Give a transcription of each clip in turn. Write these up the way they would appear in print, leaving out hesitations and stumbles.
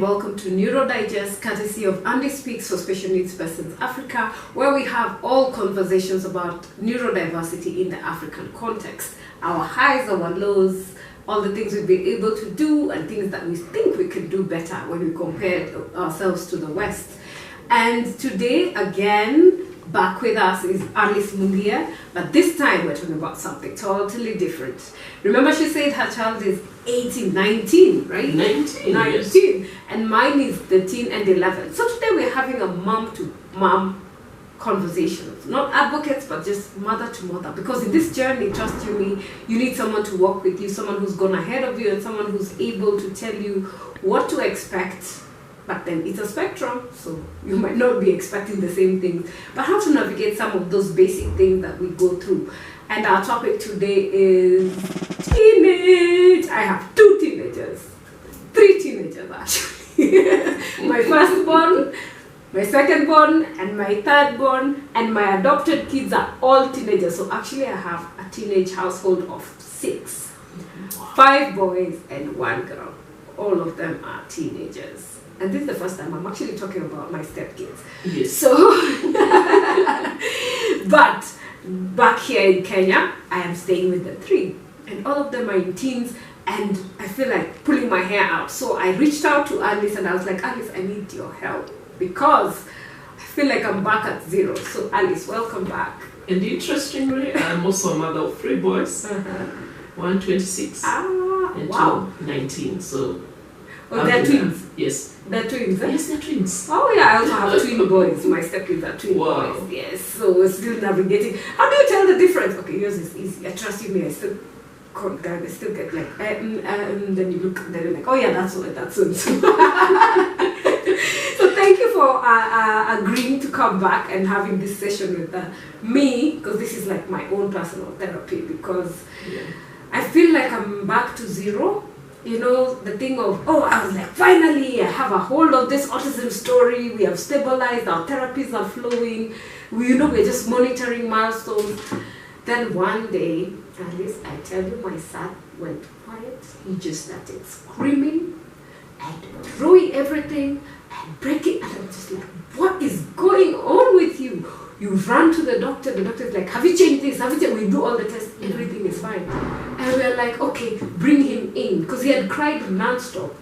welcome to Neuro Digest, courtesy of Andy Speaks for Special Needs Persons Africa, where we have all conversations about neurodiversity in the African context. Our highs, our lows, all the things we've been able to do and things that we think we can do better when we compare ourselves to the West. And today, again, back with us is Alice Mundia, but this time we're talking about something totally different. Remember she said her child is 19, right? 19, yes. And mine is 13 and 11. So today we're having a mom-to-mom conversations. Not advocates, but just mother to mother. Because in this journey, trust you me, you need someone to walk with you, someone who's gone ahead of you, and someone who's able to tell you what to expect. But then it's a spectrum, so you might not be expecting the same things. But how to navigate some of those basic things that we go through. And our topic today is teenage. I have 2 teenagers. 3 teenagers, actually. My firstborn, my secondborn, and my thirdborn, and my adopted kids are all teenagers. So actually I have a teenage household of 6. 5 boys and 1 girl. All of them are teenagers. And this is the first time I'm actually talking about my stepkids. Yes. So, but back here in Kenya, I am staying with the 3. And all of them are in teens, and I feel like pulling my hair out. So I reached out to Alice and I was like, Alice, I need your help because I feel like I'm back at 0. So Alice, welcome back. And interestingly, I'm also a mother of 3 boys. One 26 and wow. 2 19. So they're twins? Yes. They're twins, eh? Yes, they're twins. Oh yeah, I also have twin boys. My stepkids are twin boys. Yes, so we're still navigating. How do you tell the difference? Okay, yours is easy. Trust you me, I still get like, then you look, then you're like, oh yeah, that's what. So thank you for agreeing to come back and having this session with me, because this is like my own personal therapy, because I feel like I'm back to 0. You know, the thing of, I was like, finally, I have a hold of this autism story. We have stabilized, our therapies are flowing. We're just monitoring milestones. Then one day, at least I tell you, my son went quiet. He just started screaming and throwing everything and breaking. And I'm just like, what is going on with you? You run to the doctor. The doctor's like, have you changed this? Have you changed? We do all the tests. Everything is fine. And we're like, okay, bring him in. Because he had cried non-stop.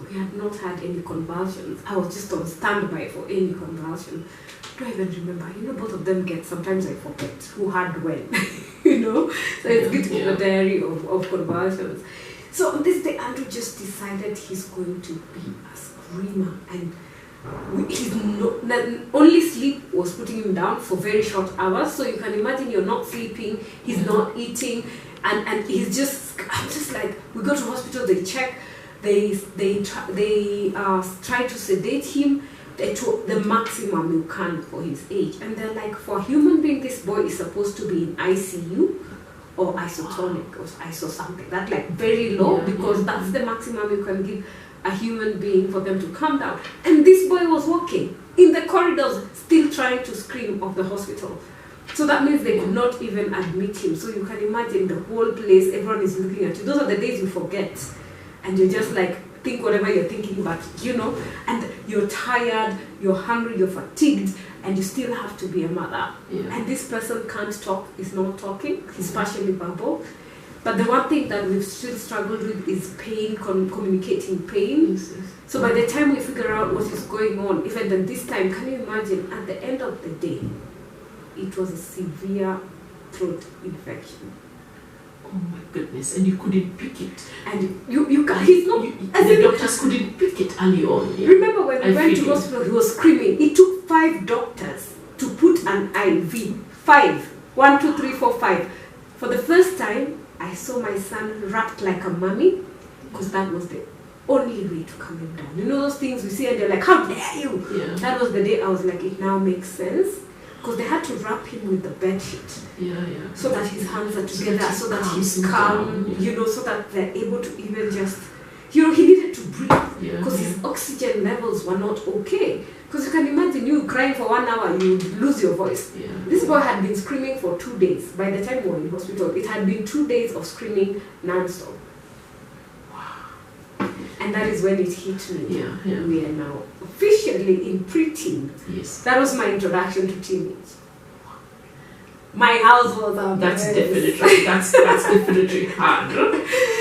We had not had any convulsions. I was just on standby for any convulsion. I don't even remember. You know, both of them get, sometimes I forget who had when. You know? So it's good to keep a diary of convulsions. So on this day, Andrew just decided he's going to be a screamer. And his only sleep was putting him down for very short hours. So you can imagine you're not sleeping, he's not eating, and he's just, I'm just like, we go to hospital, they check, they try to sedate him to the maximum you can for his age. And they're like, for a human being, this boy is supposed to be in ICU or isotonic or iso something. That's like very low, because that's the maximum you can give a human being for them to calm down. And this boy was walking in the corridors, still trying to scream of the hospital. So that means they could not even admit him. So you can imagine the whole place, everyone is looking at you. Those are the days you forget. And you just like, think whatever you're thinking, but you know, and you're tired, you're hungry, you're fatigued, and you still have to be a mother. And this person can't talk, is not talking, he's partially verbal. But the one thing that we've still struggled with is pain, communicating pain. Yes. So by the time we figure out what is going on, even then this time, can you imagine, at the end of the day, it was a severe throat infection. Oh my goodness, and you couldn't pick it. And you can't, he's not... the doctors couldn't pick it early on. Yeah. Remember when we went to hospital, he was screaming. It took 5 doctors to put an IV. 5. 1, 2, 3, 4, 5. For the first time, I saw my son wrapped like a mummy, because that was the only way to calm him down. You know those things we see and they're like, how dare you? Yeah. That was the day I was like, it now makes sense. Because they had to wrap him with the bed sheet. So that his hands are together, so that he's calm, you know, so that they're able to even just, you know, he needed to breathe. Because his oxygen levels were not okay. Because you can imagine you crying for 1 hour, you lose your voice. This boy had been screaming for 2 days. By the time we were in hospital, it had been 2 days of screaming non-stop. And that is when it hit me. Yeah, yeah. We are now officially in preteen. Yes. That was my introduction to teenage. My house was a That's mess. definitely that's definitely hard.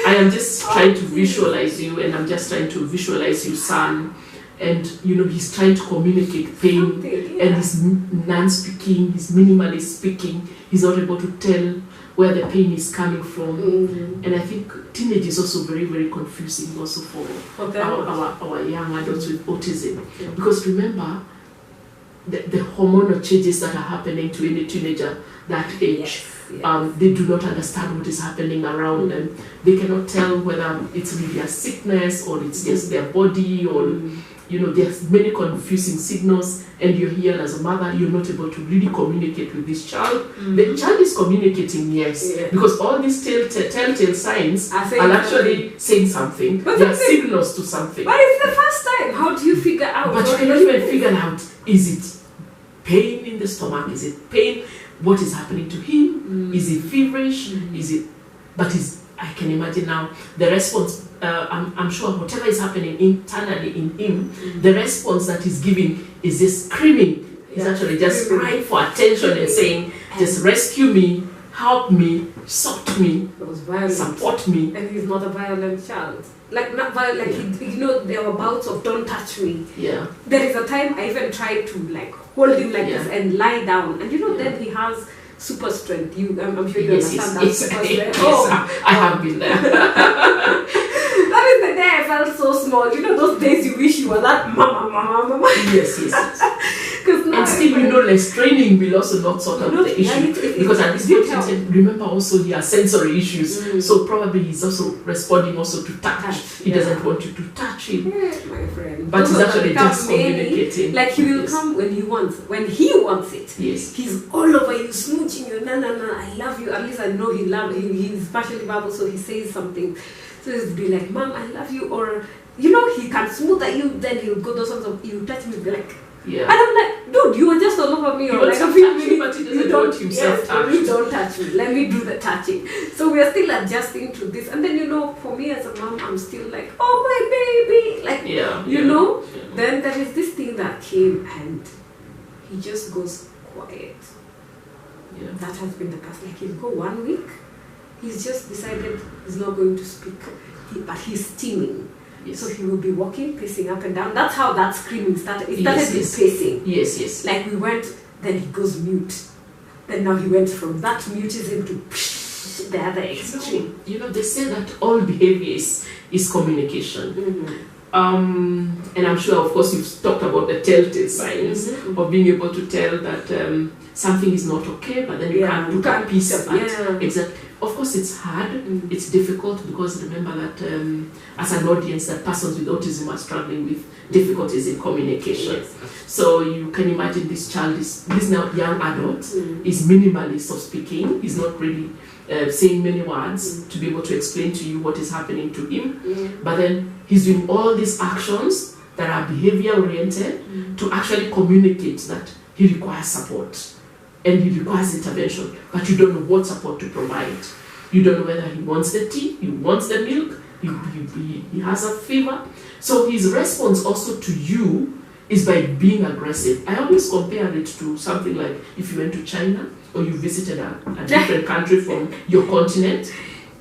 I am just trying to visualize you, and I'm just trying to visualize your son, and he's trying to communicate pain, and he's non-speaking, he's minimally speaking, he's not able to tell where the pain is coming from. And I think teenage is also very, very confusing also for our young adults with autism, because remember the hormonal changes that are happening to any teenager that age. They do not understand what is happening around them. They cannot tell whether it's really a sickness or it's just their body, or there's many confusing signals, and you're here as a mother, you're not able to really communicate with this child. The child is communicating, yes, because all these telltale signs are actually saying something. They are signals to something. But it's the first time. How do you figure out? But you cannot even figure out, is it pain in the stomach? Is it pain? What is happening to him? Is he feverish? Is it? But I can imagine now the response. I'm sure whatever is happening internally in him, the response that he's giving is just screaming. He's actually just crying for attention and saying, "Just rescue me, help me, sort me, support me." And he's not a violent child. Like not violent. Like there were bouts of "don't touch me." Yeah. There is a time I even tried to hold him like this and lie down, and then he has super strength. I'm sure you understand that super strength. I have been there. That is the day I felt so small. Those days you wish you were that mama. Yes. And still, less training will also not sort out the issue. Because at this point, remember also he has sensory issues. So probably he's also responding also to touch. He doesn't want you to touch him. My friend. But he's actually just communicating. Like he will come when he wants. When he wants it. Yes. He's all over you, smooching you. No, I love you. At least I know he loves you. He's partially verbal, so he says something. So he'll be like, "Mom, I love you," or he can smooth at you. Then he'll go those sorts of. You touch me, be like, yeah. And I'm like, dude, you were just all over me. Or like a few minutes, but he doesn't want himself touched. You don't touch me. Let me do the touching. So we are still adjusting to this. And then for me as a mom, I'm still like, "Oh my baby," like Then there is this thing that came, and he just goes quiet. Yeah. That has been the past. Like he'll go 1 week. He's just decided he's not going to speak, but he's steaming. Yes. So he will be walking, pacing up and down. That's how that screaming started. It started with pacing. Yes. Like we went, then he goes mute. Then now he went from that mutism to the other extreme. They say that all behavior is communication. And I'm sure, of course, you've talked about the telltale signs of being able to tell that something is not okay, but then you can't put a piece of that. Exactly. Of course, it's hard. It's difficult because remember that as an audience, that persons with autism are struggling with difficulties in communication. Yes. So you can imagine this now young adult is minimally speaking. He's not really saying many words to be able to explain to you what is happening to him. But then he's doing all these actions that are behavior oriented to actually communicate that he requires support. And he requires intervention, but you don't know what support to provide. You don't know whether he wants the tea, he wants the milk, he has a fever. So his response also to you is by being aggressive. I always compare it to something like if you went to China or you visited a different country from your continent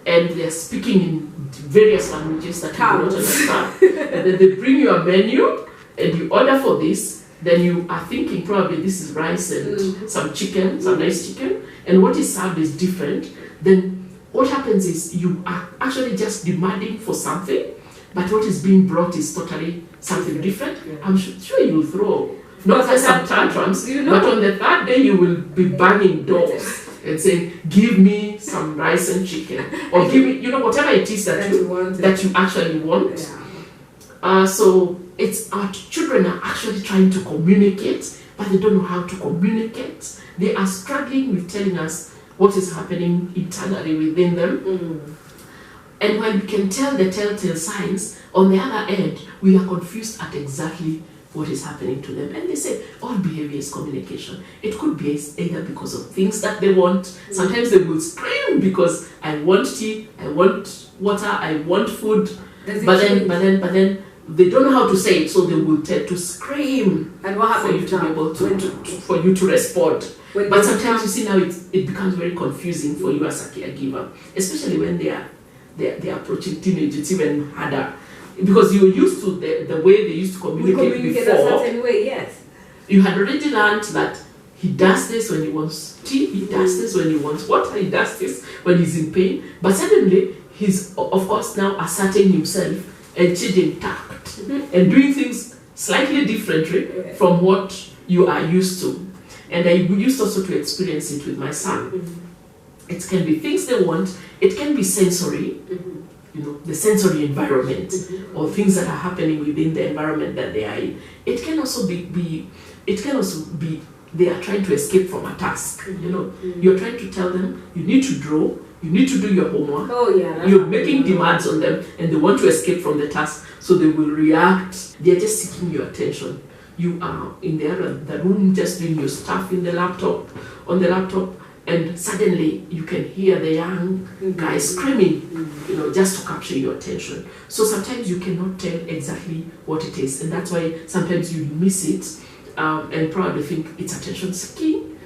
and they're speaking in various languages that you do not understand. And then they bring you a menu and you order for this. Then you are thinking probably this is rice and some chicken, some nice chicken, and what is served is different. Then what happens is you are actually just demanding for something, but what is being brought is totally something different. I'm sure you will throw not just some tantrums, but on the third day you will be banging doors and saying, "Give me some rice and chicken," or give me, whatever it is that you actually want. So it's our children are actually trying to communicate, but they don't know how to communicate. They are struggling with telling us what is happening internally within them. And when we can tell the telltale signs, on the other end, we are confused at exactly what is happening to them. And they say all behavior is communication. It could be either because of things that they want. Sometimes they will scream because I want tea, I want water, I want food. But then they don't know how to say it, so they will tend to scream. And what for you happens to be now? able for you to respond. But sometimes you see now it becomes very confusing for you as a caregiver, especially when they are approaching teenage. It's even harder because you're used to the way they used to communicate before. A certain way, yes. You had already learned that he does this when he wants tea, he does this when he wants water, he does this when he's in pain. But suddenly he's of course now asserting himself and changing tact and doing things slightly differently from what you are used to. And I used also to experience it with my son. It can be things they want, it can be sensory, the sensory environment, or things that are happening within the environment that they are in. It can also be they are trying to escape from a task. You're trying to tell them you need to draw, you need to do your homework. You're making demands on them and they want to escape from the task, so they will react. They're just seeking your attention. You are in the room just doing your stuff on the laptop, and suddenly you can hear the young guy screaming, just to capture your attention. So sometimes you cannot tell exactly what it is, and that's why sometimes you miss it and probably think it's attention seeking,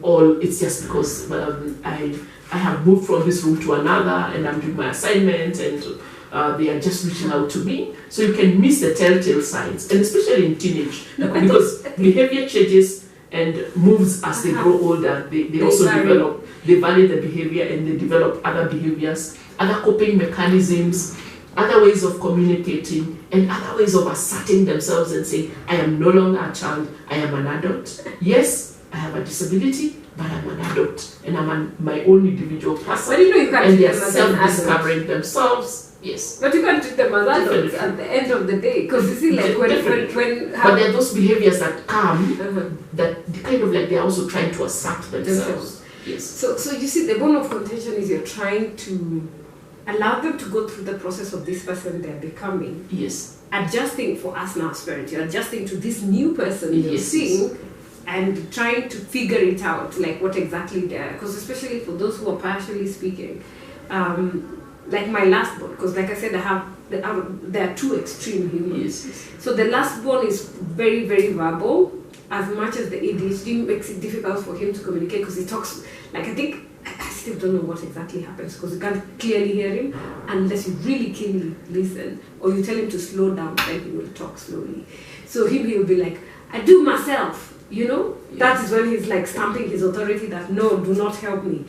or it's just because I have moved from this room to another and I'm doing my assignment and they are just reaching out to me. So you can miss the telltale signs, and especially in teenage, because behavior changes and moves as they grow older. They also develop, they value the behavior and they develop other behaviors, other coping mechanisms, other ways of communicating, and other ways of asserting themselves and saying, I am no longer a child, I am an adult. Yes, I have a disability, but I'm an adult and I'm my own individual person. But you can't and they are self-discovering themselves. Yes. But you can't treat them as adults at the end of the day, because you see, like when but there are those behaviors that come that kind of like they're also trying to assert themselves. Yes. So you see, the bone of contention is you're trying to allow them to go through the process of this person they're becoming. Yes. Adjusting for us now, spirit. You're adjusting to this new person you're seeing, and trying to figure it out, like what exactly they are. Because especially for those who are partially speaking, like my last born, because like I said, there are two extreme humans. Yes. So the last born is very, very verbal, as much as the ADHD makes it difficult for him to communicate, because he talks, like I still don't know what exactly happens, because you can't clearly hear him unless you really keenly listen, or you tell him to slow down, then he will talk slowly. So he'll be like, I do myself. That is when he's like stamping his authority that no, do not help me.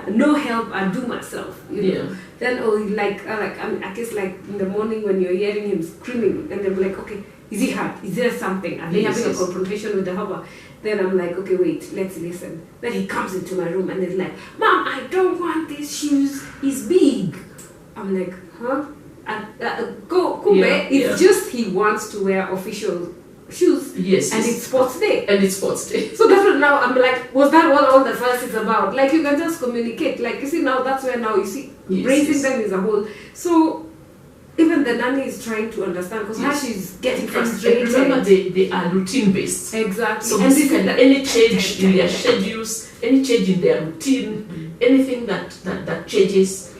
No help, I do myself. Then I guess like in the morning when you're hearing him screaming, and they're like, okay, is he hurt? Is there something? Are they having a confrontation with the hubba? Then I'm like, okay, wait, let's listen. Then he comes into my room and he's like, Mom, I don't want these shoes. He's big. I'm like, huh? It's just he wants to wear official shoes, and it's sports day. So that's what now I'm like, was that what all the fuss is about? Like, you can just communicate. Like, you see, now that's where now you see raising them is a whole. So even the nanny is trying to understand, because now she's getting frustrated. And remember, they are routine based. Exactly. So basically, any change in their schedules, any change in their routine, anything that changes,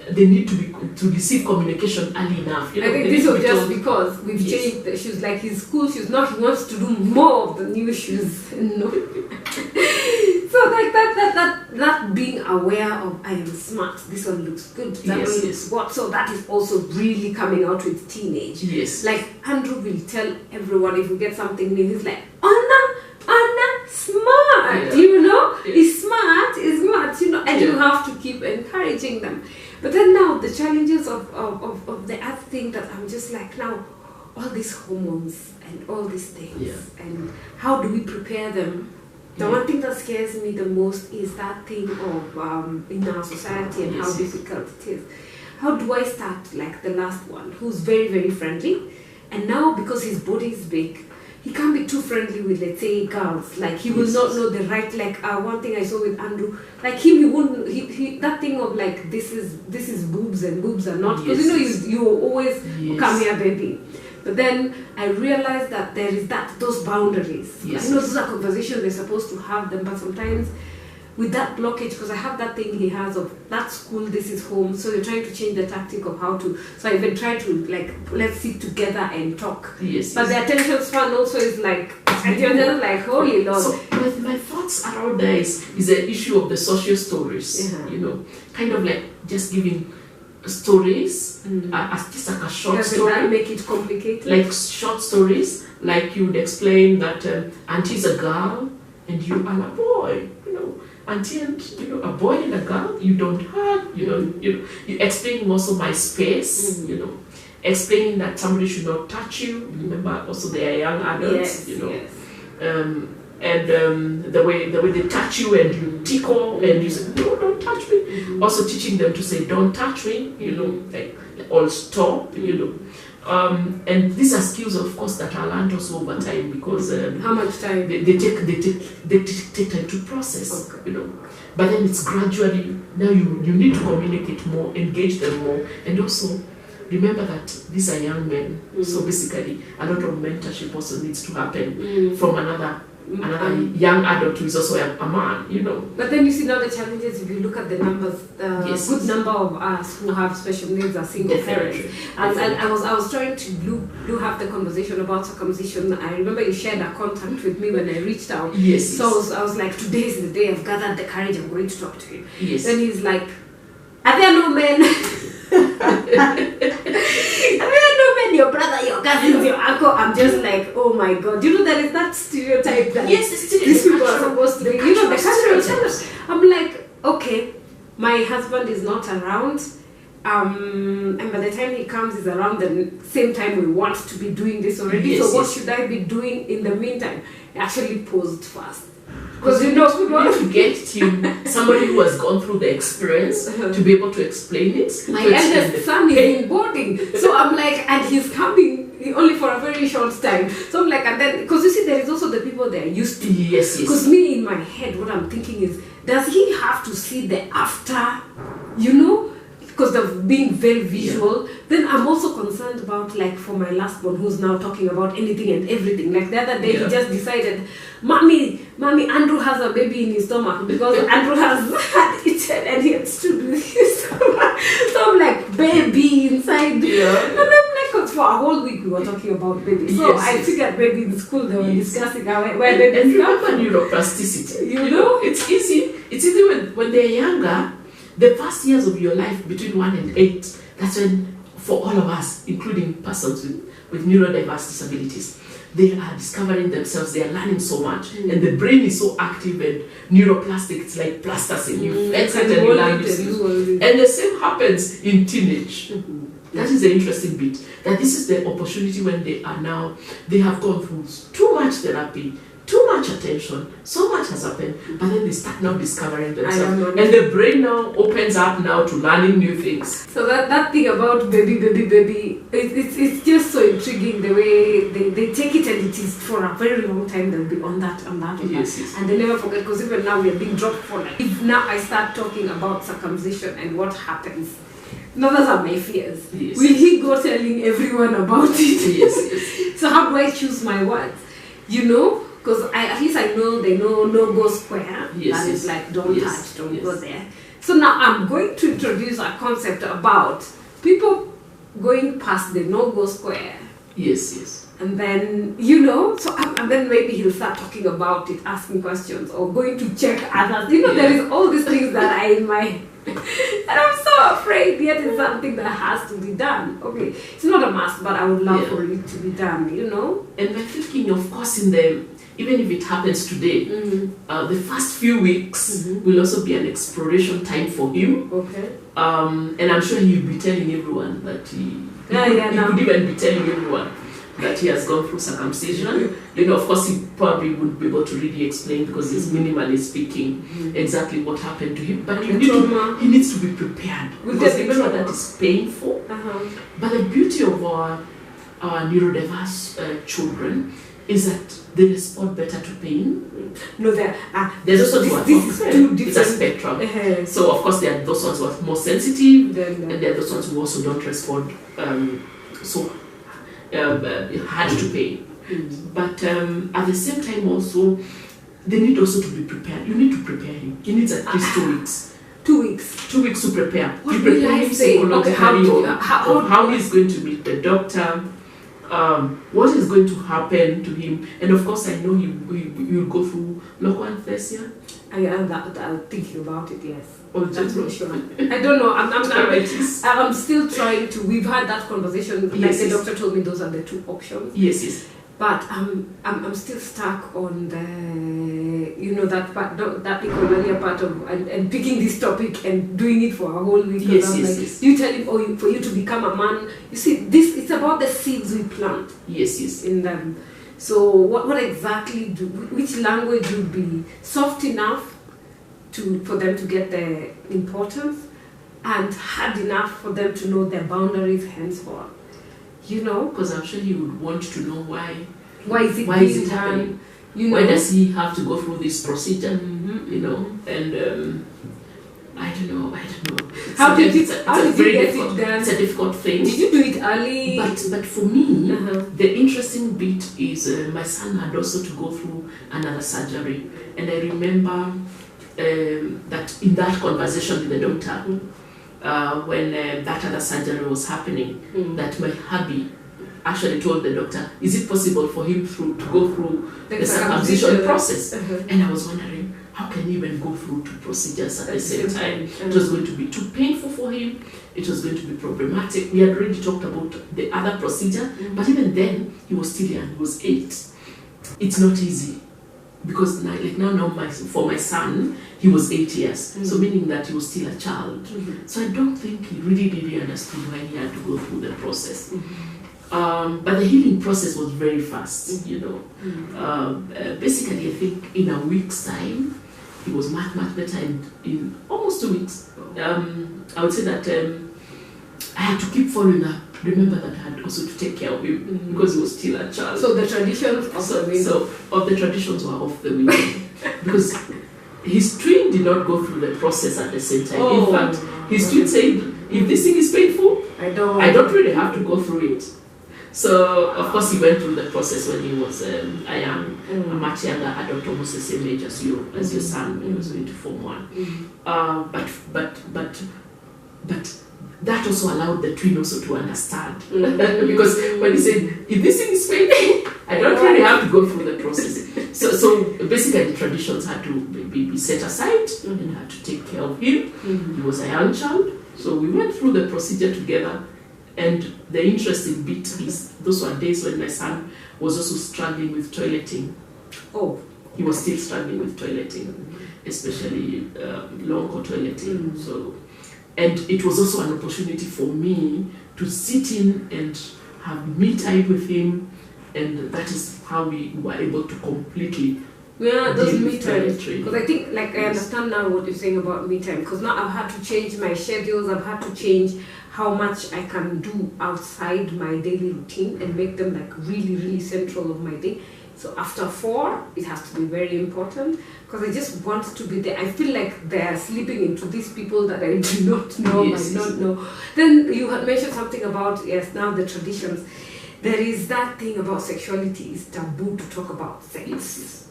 they need to receive communication early enough. I think this was just because we've changed the shoes, like his school shoes. Now he wants to do more of the new shoes. No. So like that being aware of, I am smart, this one looks good, that one looks what. So that is also really coming out with teenage. Yes. Like Andrew will tell everyone if we get something new, he's like, Anna, smart, he's smart, and you have to keep encouraging them. But then now the challenges of the other thing that I'm just like, now all these hormones and all these things, and how do we prepare them? The one thing that scares me the most is that thing of in our society and how difficult it is. How do I start, like the last one, who's very, very friendly, and now because his body is big, he can't be too friendly with, let's say, girls. Like, he will not know the right, like, one thing I saw with Andrew, like him, he wouldn't, he that thing of like, this is boobs and boobs are not, because you always come here, baby. But then I realized that there is those boundaries. I know those are conversations we're supposed to have them, but sometimes with that blockage, because I have that thing he has of that school, this is home, so you're trying to change the tactic of how to, so I even try to like, let's sit together and talk. Yes. But the attention span also is like, and you're just like, holy Lord. So my thoughts around there is the issue of the social stories, you know, kind of like just giving stories, as just like a short story. That make it complicated? Like short stories, like you would explain that auntie's a girl and you are a boy, you know. Auntie and, you know, a boy and a girl, you don't hug, you explain also my space, you know, explaining that somebody should not touch you. Remember, also they are young adults, you know, and the way they touch you and you tickle and you say, no, don't touch me. Also teaching them to say, don't touch me, you know, like, or stop, you know. And these are skills, of course, that are learned also over time, because how much time they take time to process, you know. But then it's gradually, now you need to communicate more, engage them more, and also remember that these are young men. So basically, a lot of mentorship also needs to happen from another young adult who is also a man, you know. But then you see now the challenges, if you look at the numbers, good number of us who have special needs are single parents. And I was trying to have the conversation about circumcision. I remember you shared a contact with me when I reached out. So I was like, today is the day I've gathered the courage, I'm going to talk to him. Then he's like, are there no men? Your brother, your cousins, your uncle. I'm just like, oh my God. You know, there is that stereotype that these people are supposed to be, you know, the cultural stereotype. I'm like, okay, my husband is not around, and by the time he comes, he's around the same time we want to be doing this already. So what should I be doing in the meantime? I actually paused first. Because you know, we want to get to somebody who has gone through the experience to be able to explain it. My eldest son is in boarding, so I'm like, and he's coming only for a very short time. So I'm like, and then, because you see, there is also the people that are used to. Because me, in my head, what I'm thinking is, does he have to see the after, you know? Because of being very visual, then I'm also concerned about, like, for my last one who's now talking about anything and everything. Like the other day, he just decided, Mommy, Andrew has a baby in his stomach because Andrew has had eaten and he has to do his stomach. So I'm like, baby inside. And I'm like, because for a whole week we were talking about baby. So I figured maybe in school they were discussing where babies and remember neuroplasticity. You know? It's easy when they're younger. The first years of your life, between 1 and 8, that's when, for all of us, including persons with neurodiverse disabilities, they are discovering themselves, they are learning so much, and the brain is so active and neuroplastic, it's like plasticine, you flex it and you learn new skills. And the same happens in teenage. That is the interesting bit, that this is the opportunity when they have gone through too much therapy, too much attention, so much has happened, but then they start now discovering themselves, and the brain now opens up now to learning new things. So that thing about baby, it's just so intriguing the way they take it, and it is for a very long time they'll be on that, yes. And they never forget, because even now we are being dropped for like, if now I start talking about circumcision and what happens, now those are my fears. Will he go telling everyone about it? So how do I choose my words? You know? Because at least I know they know no go square. That is like don't touch, don't go there. So now I'm going to introduce a concept about people going past the no go square. And then, you know, so and then maybe he'll start talking about it, asking questions, or going to check others. You know, there is all these things that are in my head. And I'm so afraid, yet it's something that has to be done. Okay, it's not a must, but I would love for it to be done, you know? And we're thinking, of course, even if it happens today, the first few weeks will also be an exploration time for him. And I'm sure he'll be telling everyone that he could even be telling everyone that he has gone through circumcision. You know, of course, he probably wouldn't be able to really explain because he's minimally speaking exactly what happened to him. But he needs to be prepared, because remember that is painful. But the beauty of our neurodiverse children is that they respond better to pain. No, there's also it's a spectrum. So of course there are those ones who are more sensitive, and there are those ones who also don't respond so hard to pain. But at the same time also, they need also to be prepared. You need to prepare him. He needs at least 2 weeks. 2 weeks. 2 weeks to prepare. What You will prepare I him say? psychologically Okay, how he's going to meet the doctor, what is going to happen to him, and of course I know he will go through local anesthesia. I'm thinking about it. Yes. Or That's general. for sure. I don't know. I'm still trying to. We've had that conversation. Like Yes, the yes. doctor told me, those are the 2 options. Yes. But I'm still stuck on the, that part, that earlier part of and picking this topic and doing it for a whole week. Yes. You tell him, for you to become a man. You see, it's about the seeds we plant. Yes. In them. So what exactly which language would be soft enough for them to get the importance, and hard enough for them to know their boundaries henceforth. Because I'm sure he would want to know why is it happening? done? Why does he have to go through this procedure? Mm-hmm. And I don't know. How did you get it done? It's a difficult thing. Did you do it early? But for me, the interesting bit is my son had also to go through another surgery, and I remember that in that conversation with the doctor, when that other surgery was happening, that my hubby actually told the doctor, is it possible for him to go through the circumcision process? And I was wondering, how can he even go through 2 procedures at the same time? It was going to be too painful for him. It was going to be problematic. We had already talked about the other procedure, but even then, he was still young. He was 8. It's not easy. Because for my son, he was 8 years, so meaning that he was still a child. So I don't think he really understood why he had to go through the process. But the healing process was very fast, Basically, I think in a week's time, he was much better, and in almost 2 weeks, I would say that I had to keep following up. Remember that I had also to take care of him because he was still a child. So the traditions the traditions were off the window because his twin did not go through the process at the same time. In fact, his twin said, if this thing is painful, I don't really have to go through it. So of course he went through the process when he was a much younger adult, almost the same age as your son when he was going to Form 1. But that also allowed the twin also to understand. Because when he said, if this thing is painful, I don't really have to go through the process. So basically the traditions had to be set aside and had to take care of him. He was a young child. So we went through the procedure together. And the interesting bit is those were days when my son was also struggling with toileting. He was still struggling with toileting, especially long-haul toileting. And it was also an opportunity for me to sit in and have me time with him, and that is how we were able to completely those me times. Because I think, I understand now what you're saying about me time, because now I've had to change my schedules, I've had to change how much I can do outside my daily routine and make them really central of my day. So after 4, it has to be very important because I just want to be there. I feel like they're slipping into these people that I do not know, know. Then you had mentioned something about, now the traditions. There is that thing about sexuality is taboo to talk about sex.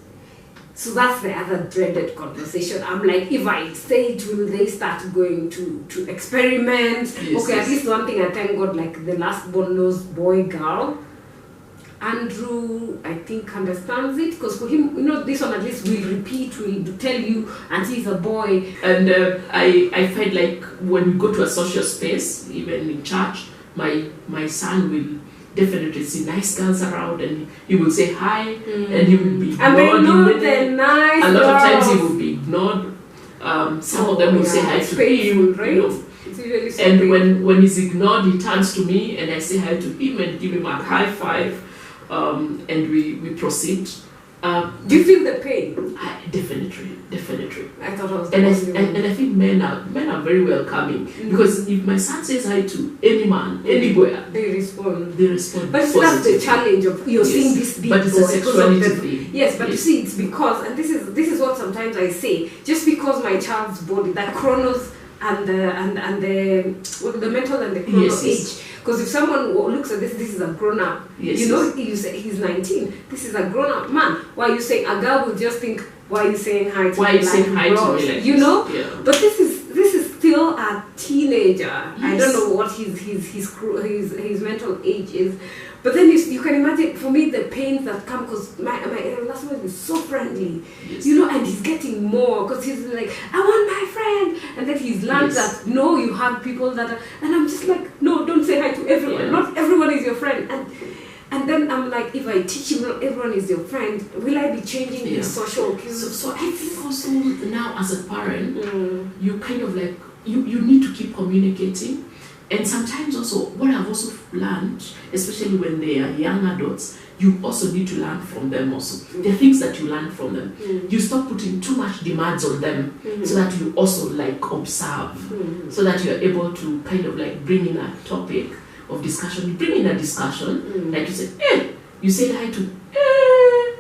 So that's the other dreaded conversation. I'm like, if I say it, will they start going to experiment? At least one thing I thank God, the last born knows boy, girl. Andrew, I think, understands it because for him, this one at least will repeat, will tell you, and he's a boy. And I find like when we go to a social space, even in church, my son will definitely see nice girls around and he will say hi and he will be ignored. And they know they're nice. A lot of times he will be ignored. Some of them will say hi to him, right? It's usually so and when he's ignored, he turns to me and I say hi to him and give him a high five, and we proceed. Do you feel the pain? Definitely. I thought I was and I think men are very welcoming because if my son says hi to any man, anywhere, they respond. But that's the challenge of you're seeing this big but it's a sexuality thing. Yes, but you see, it's because, and this is what sometimes I say, just because my child's body, that chronos and the mental and the chronos age. Because if someone looks at this is a grown up. You say he's 19. This is a grown up man. While you say a girl will just think why are you saying hi to Why me? are you saying hi to me? You know? Yeah. But this is still a teenager. Yes. I don't know what his mental age is. But then you can imagine, for me, the pains that come, because my last one is so friendly, Yes. you know, and he's getting more, because he's like, I want my friend, and then he's learned Yes. that, no, you have people that are, and I'm just like, no, don't say hi to everyone, Yeah. not everyone is your friend, and then I'm like, if I teach him not everyone is your friend, will I be changing his social cues? So I think also now as a parent, you kind of like, you need to keep communicating. And sometimes also, what I've also learned, especially when they are young adults, you also need to learn from them also. There are things that you learn from them. You stop putting too much demands on them, so that you also like observe, so that you're able to kind of like bring in a topic of discussion. You bring in a discussion, like you said, hey, you said hi to,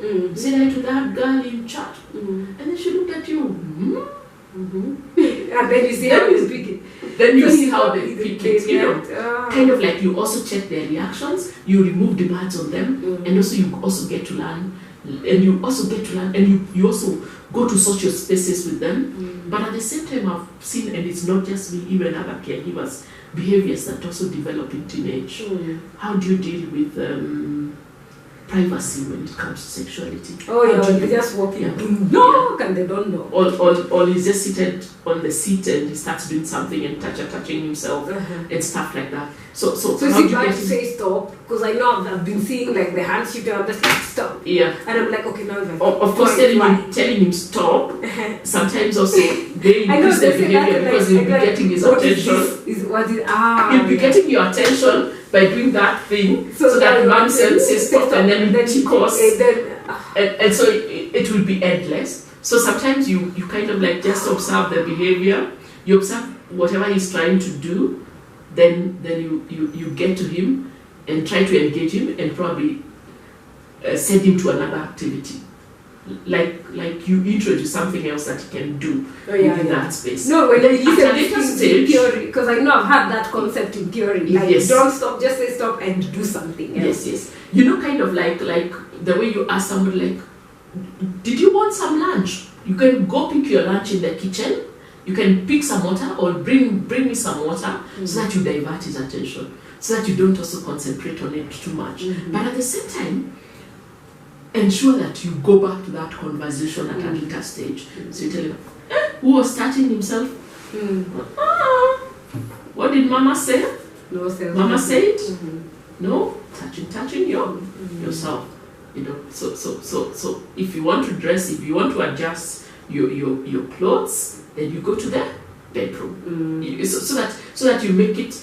you said hi to that girl in chat, and then she looked at you, and then you see how they pick it. Then you see how they pick it, you know. Kind of like you also check their reactions, you remove demands on them, and also you also get to learn, and you also get to learn, and you also go to social spaces with them. But at the same time, I've seen, and it's not just me, even other caregivers, behaviors that also develop in teenage. How do you deal with privacy when it comes to sexuality? Oh yeah, they're just walking, and they don't know. Or he's just seated on the seat and he starts doing something and touching himself and stuff like that. So So how is do it you bad get to say stop? Because I know I've been seeing like the hand shift and I'm just like stop. Yeah. And I'm like, okay, now if I Of course, telling him stop. Sometimes also they increase their behavior because you'll be getting his attention. You'll be getting your attention by doing that thing, so that one says stop, and then it tickles, and so it will be endless. So sometimes you kind of like just observe the behavior, you observe whatever he's trying to do, then you get to him and try to engage him and probably send him to another activity. Like you introduce something else that he can do within that space. No, when you at a later stage, theory, because I know I've had that concept in theory. Like, yes. Don't stop, just say stop and do something else. Yes. You know, kind of like the way you ask somebody like, did you want some lunch? You can go pick your lunch in the kitchen. You can pick some water or bring me some water, so that you divert his attention, so that you don't also concentrate on it too much. But at the same time, ensure that you go back to that conversation at a later stage. So you tell him, who was touching himself? What did Mama say? No, Mama said, no, touching yourself. You know, so if you want to dress, if you want to adjust your clothes, then you go to the bedroom. So that you make it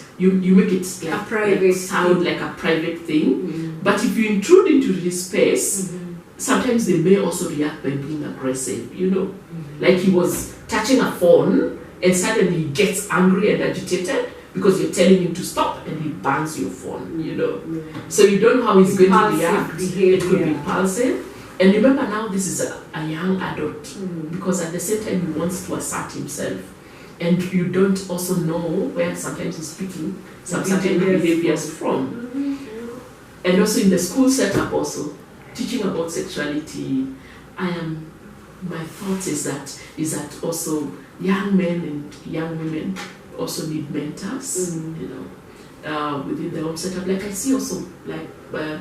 like a private sound like a private thing. But if you intrude into his space, sometimes they may also react by being aggressive. You know, like he was touching a phone and suddenly he gets angry and agitated because you're telling him to stop and he bangs your phone. You know, so you don't know how he's going to react. It could be impulsive. And remember, now this is a young adult, because at the same time he wants to assert himself, and you don't also know where sometimes he's picking some certain behaviors from. And also in the school setup, also teaching about sexuality, my thought is that also young men and young women also need mentors. You know, within their own setup. Like I see also like my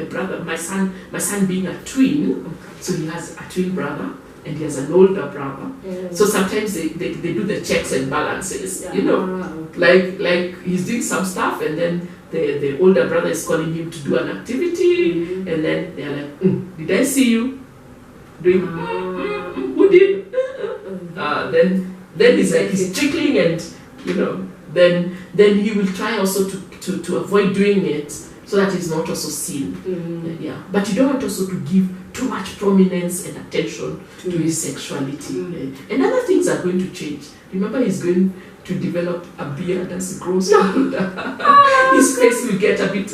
brother, my son being a twin, so he has a twin brother and he has an older brother. So sometimes they do the checks and balances. You know, like he's doing some stuff and then the older brother is calling him to do an activity, and then they're like, did I see you doing? Who did? Then he's like he's tickling, and you know, then he will try also to avoid doing it so that he's not also seen. Yeah, but you don't want also to give too much prominence and attention to his sexuality. And other things are going to change. Remember, he's going to develop a beard as he grows older. His face will get a bit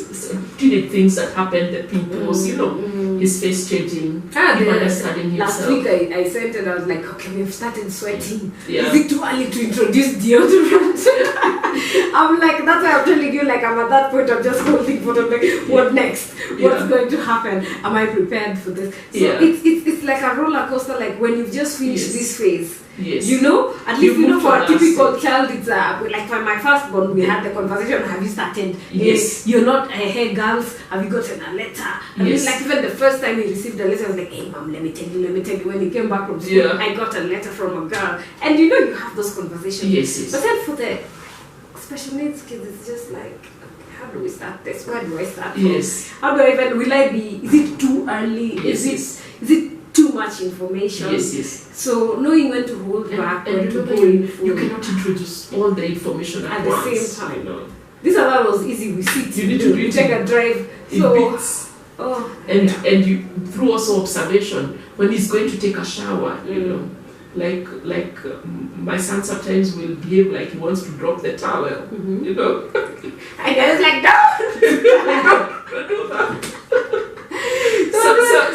teenage things that happen, the pimples, you know, his face changing, him understanding himself. Last week I sent and I was like, okay, we've started sweating. Is it too early to introduce deodorant? I'm like, that's why I'm telling you, like, I'm at that point, I'm just holding for them, like, what next? What's going to happen? Am I prepared for this? So it's like a roller coaster. Like when you've just finished this phase, yes, you know, at least you know for a typical stage. child, it's like for my firstborn, we had the conversation. Have you started? Yes, You're not. Hey, girls, have you gotten a letter? I mean, like even the first time he received a letter, I was like, hey, mom, let me tell you. When he came back from school, I got a letter from a girl, and you know, you have those conversations. Yes. But then for the special needs kids, it's just like, how do we start this? Where do I start from? Yes. How do I even, will I be, is it too early? Yes. Is it too much information? Yes. So knowing when to hold back, and when to remember, go in full. you cannot introduce all the information at the same time. You know. This other was easy. We sit, you need to read take a drive. So, bits. And you through also observation, when he's going to take a shower, you know, like my son sometimes will behave like he wants to drop the towel, you know. And I was like, no, don't do that.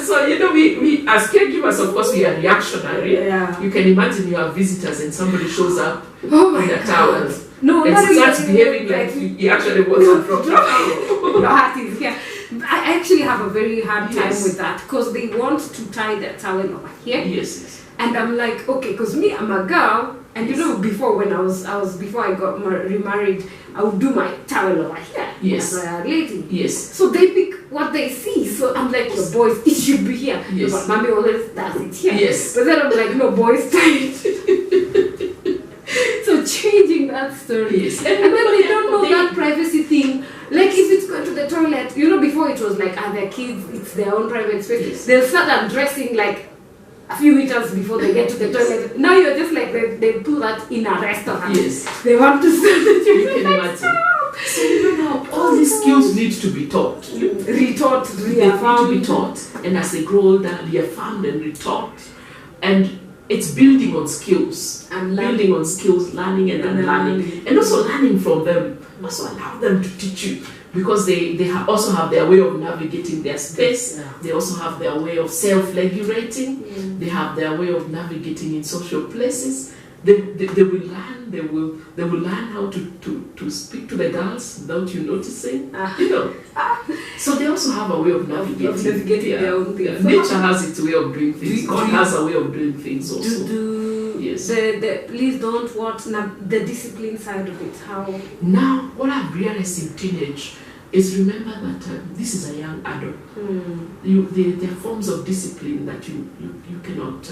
So you know, we as caregivers, of course, we are reactionary. Yeah. You can imagine you have visitors and somebody shows up with a towel. No, and starts behaving like he actually wants to drop the towel. Your heart is here. I actually have a very hard time with that because they want to tie their towel over here. Yes. And I'm like, okay, because me, I'm a girl, and you know, before when I was before I got remarried, I would do my towel over here. Yes. As a lady. Yes. So they pick what they see. So I'm like, the boys, it should be here. Yes. But mommy always does it here. Yes. But then I'm like, no, boys tie it. So changing that story. Yes. And then they don't know that privacy thing. Like if it's going to the toilet, you know, before it was like, their kids, it's their own private space. Yes. They'll start undressing like a few meters before they get to the toilet. Now you're just like, they do that in a restaurant. Yes. They want to start the You can imagine. So you know now, all these skills need to be taught. Retaught, They need to be taught. And as they grow older, reaffirmed and retaught. And it's building on skills. And building on skills, learning and unlearning. And also learning from them. Also allow them to teach you. Because they also have their way of navigating their space. Yeah. They also have their way of self-regulating. They have their way of navigating in social places. They will learn. They will learn how to speak to the girls without you noticing. You know. So they also have a way of navigating their own things. Nature has its way of doing things. God has a way of doing things also. Yes. Please don't what the discipline side of it. How now what I've realized in teenage is remember that this is a young adult. There are forms of discipline that you cannot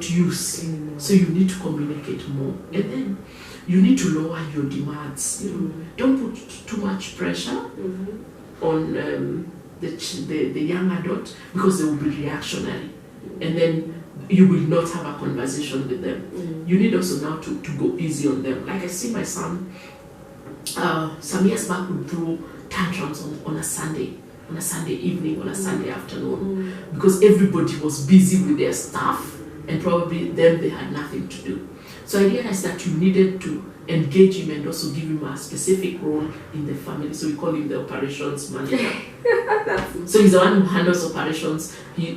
use. So you need to communicate more, and then you need to lower your demands. You know, don't put too much pressure on the young adult because they will be reactionary, and then you will not have a conversation with them. You need also now to go easy on them. Like I see my son some years back would throw tantrums on a Sunday evening, on a Sunday afternoon, because everybody was busy with their stuff and probably then they had nothing to do. So I realized that you needed to engage him and also give him a specific role in the family. So we call him the operations manager. So he's the one who handles operations.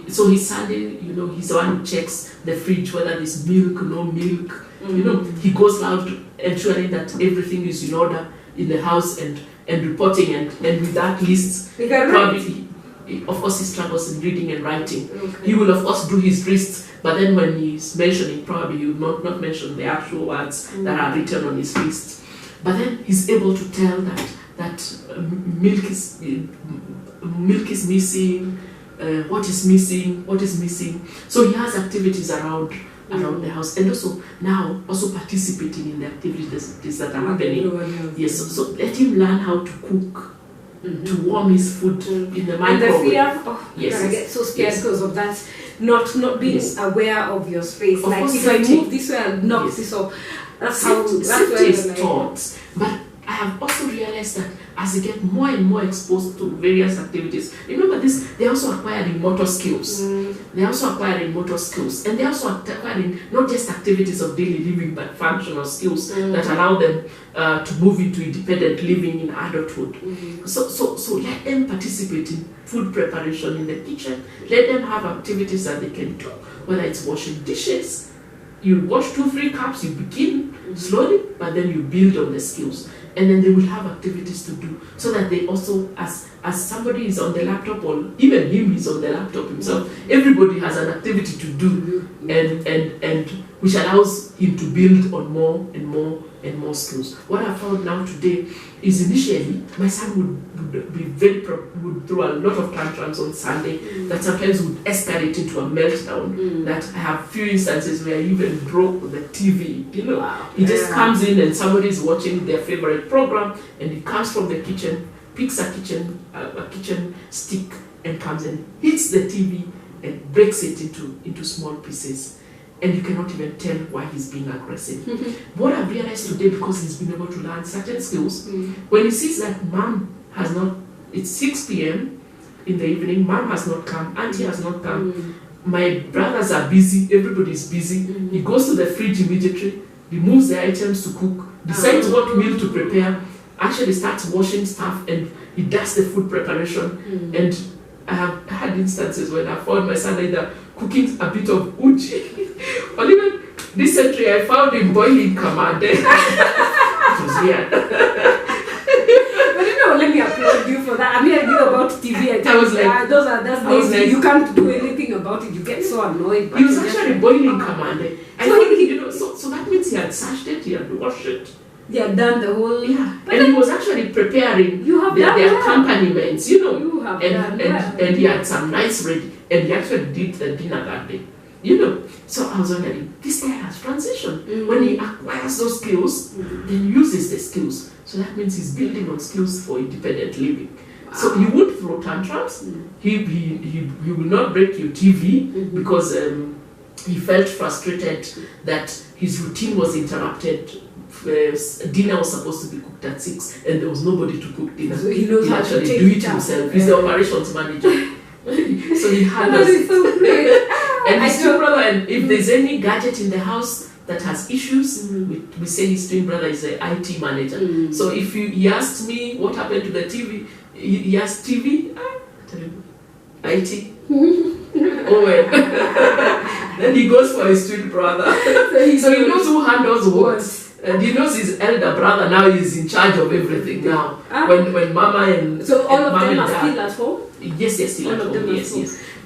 So he's Sunday, you know, he's the one who checks the fridge whether there's milk, no milk. You know, he goes out ensuring that everything is in order in the house and reporting and with that list. Probably, of course, he struggles in reading and writing. He will of course do his wrist. But then when he's mentioning, probably he will not mention the actual words that are written on his wrist. But then he's able to tell that milk is missing, what is missing. So he has activities around the house, and also now participating in the activities that are happening. Yes, so let him learn how to cook. To warm his food in the microwave. And the fear, I get so scared because of that, not being aware of your space. Like if I move this way, I'll knock this off. That's how safety is taught. But I have also realized that as they get more and more exposed to various activities, remember this, they're also acquiring motor skills. They're also acquiring motor skills. And they're also acquiring not just activities of daily living, but functional skills that allow them to move into independent living in adulthood. So let them participate in food preparation in the kitchen. Let them have activities that they can do, whether it's washing dishes. You wash 2-3 cups, you begin slowly, but then you build on the skills. And then they will have activities to do, so that they also, as somebody is on the laptop, or even him is on the laptop himself, everybody has an activity to do, and which allows him to build on more and more and more skills. What I found now today is initially my son would be would throw a lot of tantrums on Sunday that sometimes would escalate into a meltdown. That I have few instances where I even broke the TV. You know, he just comes in and somebody is watching their favorite program, and he comes from the kitchen, picks a kitchen stick, and comes and hits the TV and breaks it into small pieces. And you cannot even tell why he's being aggressive. What I've realized today, because he's been able to learn certain skills, when he sees that mom has not, it's 6 p.m. in the evening, mom has not come, auntie has not come, my brothers are busy, everybody's busy, he goes to the fridge immediately, removes the items to cook, decides what meal to prepare, actually starts washing stuff, and he does the food preparation. And I have had instances when I found my son either cooking a bit of uji, or even recently I found him boiling kamade. It was weird. But you know, let me applaud you for that. I mean, I knew about TV. I was like, that's lazy. You can't do anything about it. You get so annoyed. He was actually boiling kamade. So that means he had sashed it, he had washed it. They had done the whole... And he was actually preparing the accompaniments, you know. And he had some nice ready. And he actually did the dinner that day. You know. So I was wondering, this guy has transitioned. When he acquires those skills, then uses the skills. So that means he's building on skills for independent living. So he won't throw tantrums. He will not break your TV because he felt frustrated that his routine was interrupted. Dinner was supposed to be cooked at 6 and there was nobody to cook dinner. So he knows He'll how actually to do it himself. He's the operations manager. So he handles it. So great. And his twin brother, and if there's any gadget in the house that has issues, we say his twin brother is the IT manager. So if he asked me what happened to the TV, he asked TV, IT. Oh well. Then he goes for his twin brother. So he knows who handles what. And he knows his elder brother now is in charge of everything now. When mama and so all of them and are dad, still at home? Yes, they're still at home. Yes.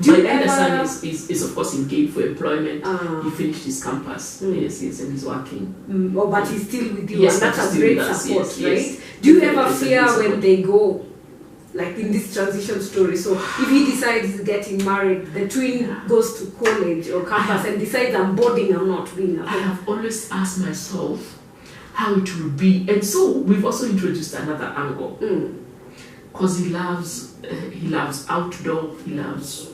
Do My you elder ever... son is of course engaged for employment. He finished his campus. Yes, and he's working. Oh, but he's still with you. Yes, and that's a great support, yes, right? Yes. Do you ever fear when they go, like in this transition story? So if he decides getting married, the twin goes to college or campus and decides I'm boarding, I'm not being at home. I have always asked myself how it will be, and so we've also introduced another angle. Because he loves outdoor, he loves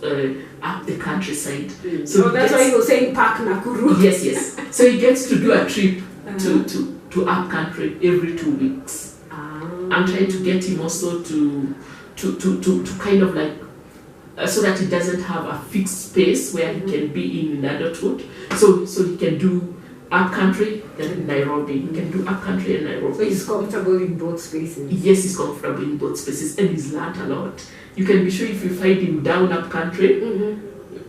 up the countryside. So that's why he was saying Park Nakuru. Yes. So he gets to do a trip to up country every 2 weeks. I'm trying to get him also to kind of like so that he doesn't have a fixed space where he can be in adulthood. So he can do up country, then Nairobi. He can do up country and Nairobi. So he's comfortable in both spaces. Yes, he's comfortable in both spaces, and he's learned a lot. You can be sure if you find him down up country,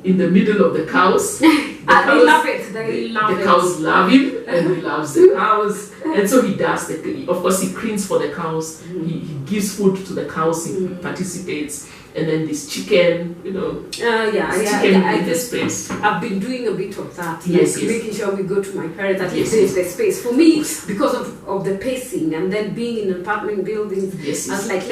in the middle of the cows. They love it. The cows love him, and he loves the cows. And so he does. Of course, he cleans for the cows. He gives food to the cows. He participates. And then this chicken, in the space. I've been doing a bit of that. Yes. Making sure we go to my parents, at least there's the space. For me, because of the pacing and then being in apartment buildings, I was like,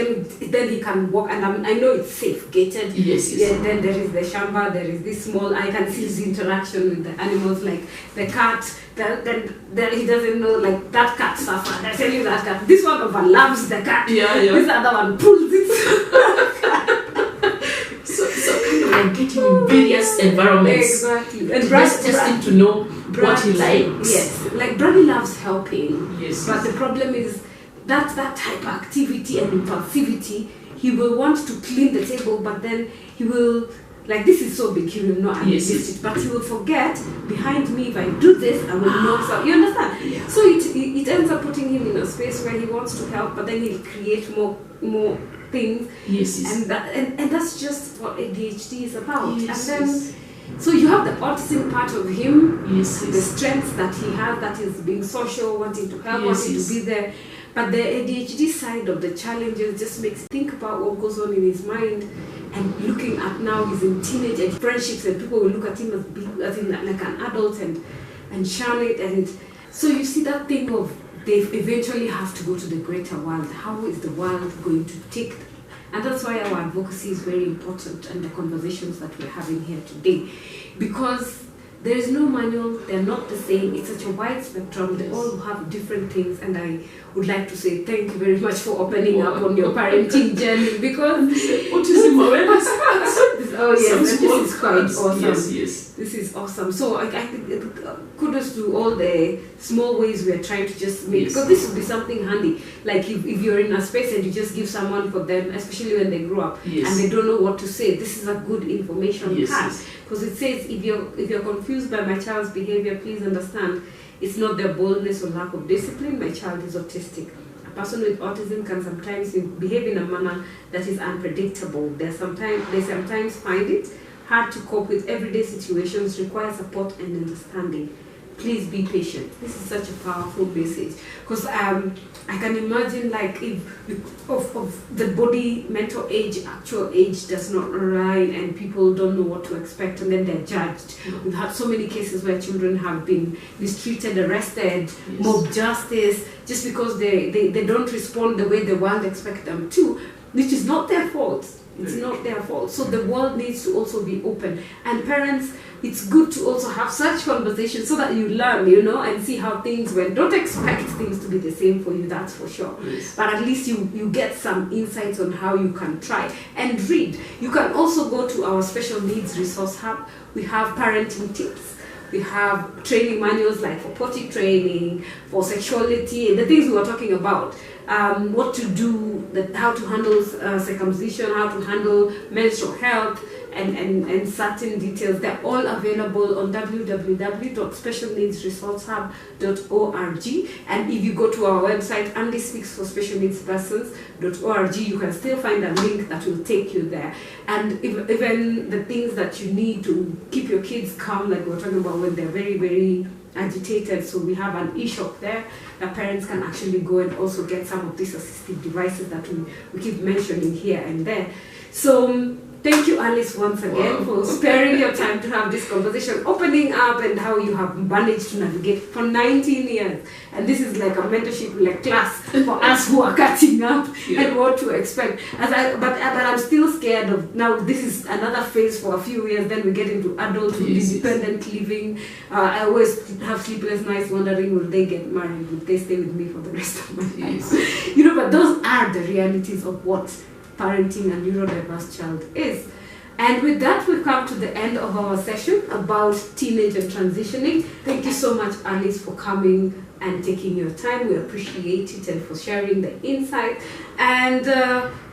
then he can walk, and I know it's safe, gated. Yes. Yeah, then there is the shamba, there is this small, I can see his interaction with the animals, like the cat, then he doesn't know, like that cat suffered. I tell you that cat, this one loves the cat. This other one pulls it. And getting in various environments. Exactly. And just testing to know what he likes. Yes. Like Bradley loves helping. Yes. But the problem is that hyperactivity and impulsivity, he will want to clean the table, but then he will, like, this is so big, he will not admit it. But he will forget, behind me, if I do this, I will not. So, you understand? Yeah. So it ends up putting him in a space where he wants to help, but then he'll create more things. Yes. And that's just what ADHD is about. And then so you have the autism part of him, the strengths that he has, that is being social, wanting to help, wanting to be there. But the ADHD side of the challenges just makes you think about what goes on in his mind. and looking at now he's in teenage and friendships, and people will look at him as in like an adult and shun it, and so you see that thing of they eventually have to go to the greater world. How is the world going to take them? And that's why our advocacy is very important, and the conversations that we're having here today, because there is no manual, they're not the same, it's such a wide spectrum, they all have different things, and I would like to say thank you very much for opening up on your parenting journey, because autism awareness. Oh yes, and this is quite awesome. Yes. This is awesome. So I think kudos to all the small ways we are trying to just make, because this would be something handy. Like if you're in a space and you just give someone for them, especially when they grow up and they don't know what to say, this is a good information card. Because it says if you're confused by my child's behavior, please understand it's not their boldness or lack of discipline. My child is autistic. A person with autism can sometimes behave in a manner that is unpredictable. They sometimes find it hard to cope with everyday situations, require support and understanding. Please be patient. This is such a powerful message, because I can imagine like if of the body mental age, actual age does not align, and people don't know what to expect, and then they're judged. We've had so many cases where children have been mistreated, arrested, mob justice, just because they don't respond the way the world expects them to, which is not their fault. It's not their fault. So the world needs to also be open. And parents, it's good to also have such conversations so that you learn, and see how things went. Don't expect things to be the same for you, that's for sure. But at least you get some insights on how you can try and read. You can also go to our special needs resource hub. We have parenting tips. We have training manuals like for potty training, for sexuality, the things we were talking about. What to do, how to handle circumcision, how to handle menstrual health, and certain details. They're all available on www.specialneedsresourcehub.org. And if you go to our website, andyspeaksforspecialneedspersons.org, you can still find a link that will take you there. And even the things that you need to keep your kids calm, like we were talking about when they're very, very agitated. So we have an e-shop there that parents can actually go and also get some of these assistive devices that we keep mentioning here and there. So thank you, Alice, once again for sparing your time to have this conversation, opening up, and how you have managed to navigate for 19 years. And this is like a mentorship class for us who are catching up and what to expect. But I'm still scared of, now this is another phase for a few years, then we get into adulthood, independent living. I always have sleepless nights wondering, will they get married? Will they stay with me for the rest of my life? But those are the realities of what parenting a neurodiverse child is. And with that, we've come to the end of our session about teenage and transitioning. Thank you so much, Alice, for coming and taking your time. We appreciate it, and for sharing the insight. And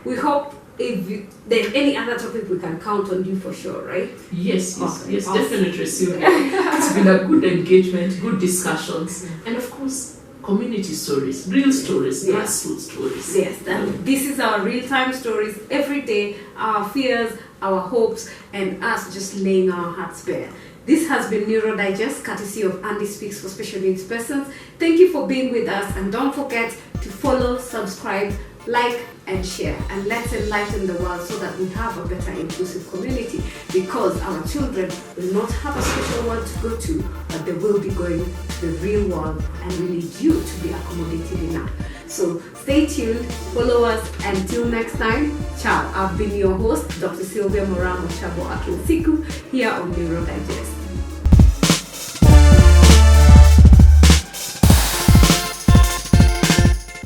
we hope if there's any other topic, we can count on you for sure, right? Yes, definitely, Sylvia. It's been a good engagement, good discussions, and of course, community stories, real stories, grassroots stories. Yes, this is our real-time stories every day, our fears, our hopes, and us just laying our hearts bare. This has been Neurodigest, courtesy of Andy Speaks for Special Needs Persons. Thank you for being with us, and don't forget to follow, subscribe, like, and share. And let's enlighten the world so that we have a better inclusive community, because our children will not have a special world to go to, but they will be going to the real world, and we need you to be accommodated enough. So stay tuned, follow us, until next time, ciao. I've been your host, Dr. Sylvia Moramo Chabo Akinsiku, here on Neurodigest.